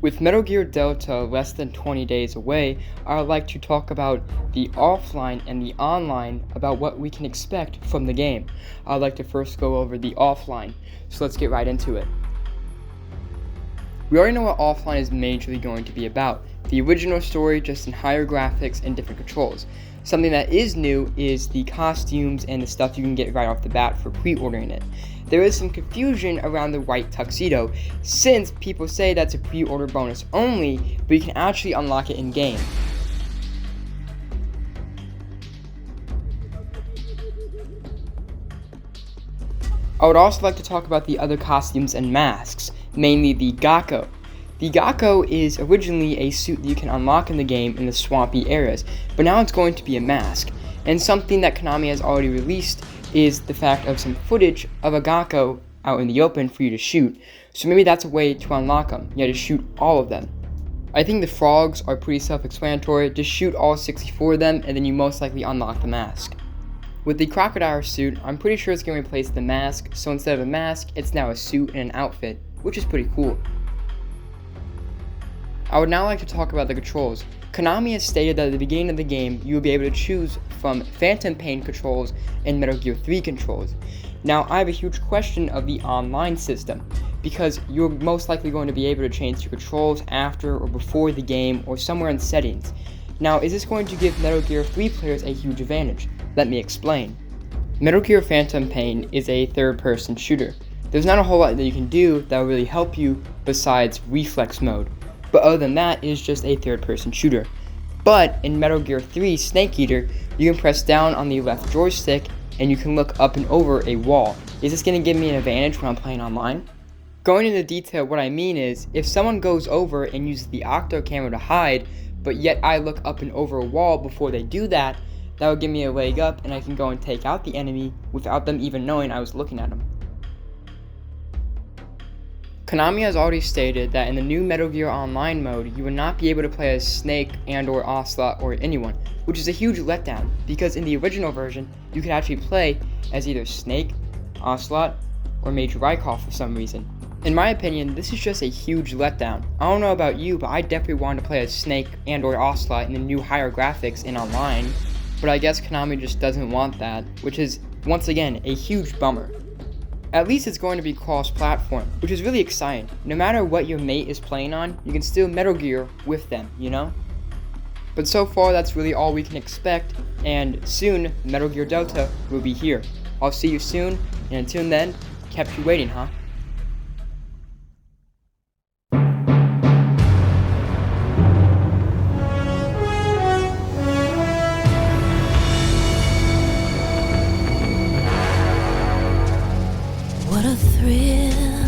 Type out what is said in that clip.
With Metal Gear Delta less than 20 days away, I would like to talk about the offline and the online about what we can expect from the game. I'd like to first go over the offline, so let's get right into it. We already know what offline is majorly going to be about. The original story, just in higher graphics and different controls. Something that is new is the costumes and the stuff you can get right off the bat for pre-ordering it. There is some confusion around the white tuxedo, since people say that's a pre-order bonus only, but you can actually unlock it in-game. I would also like to talk about the other costumes and masks, mainly the Gakko. The Gakko is originally a suit that you can unlock in the game in the swampy areas, but now it's going to be a mask. And something that Konami has already released is the fact of some footage of a Gakko out in the open for you to shoot. So maybe that's a way to unlock them. You have to shoot all of them. I think the frogs are pretty self-explanatory. Just shoot all 64 of them and then you most likely unlock the mask. With the crocodile suit, I'm pretty sure it's going to replace the mask, so instead of a mask, it's now a suit and an outfit, which is pretty cool. I would now like to talk about the controls. Konami has stated that at the beginning of the game, you will be able to choose from Phantom Pain controls and Metal Gear 3 controls. Now, I have a huge question of the online system, because you're most likely going to be able to change your controls after or before the game or somewhere in settings. Now, is this going to give Metal Gear 3 players a huge advantage? Let me explain. Metal Gear Phantom Pain is a third-person shooter. There's not a whole lot that you can do that will really help you besides reflex mode. But other than that, it is just a third-person shooter. But in Metal Gear 3 Snake Eater, you can press down on the left joystick and you can look up and over a wall. Is this going to give me an advantage when I'm playing online? Going into detail, what I mean is, if someone goes over and uses the octo camera to hide, but yet I look up and over a wall before they do that, that would give me a leg up and I can go and take out the enemy without them even knowing I was looking at them. Konami has already stated that in the new Metal Gear Online mode, you will not be able to play as Snake and or Ocelot or anyone, which is a huge letdown, because in the original version, you could actually play as either Snake, Ocelot, or Major Rykov for some reason. In my opinion, this is just a huge letdown. I don't know about you, but I definitely wanted to play as Snake and or Ocelot in the new higher graphics in Online, but I guess Konami just doesn't want that, which is, once again, a huge bummer. At least it's going to be cross-platform, which is really exciting. No matter what your mate is playing on, you can still Metal Gear with them, you know? But so far, that's really all we can expect, and soon, Metal Gear Delta will be here. I'll see you soon, and until then, kept you waiting, huh? What a thrill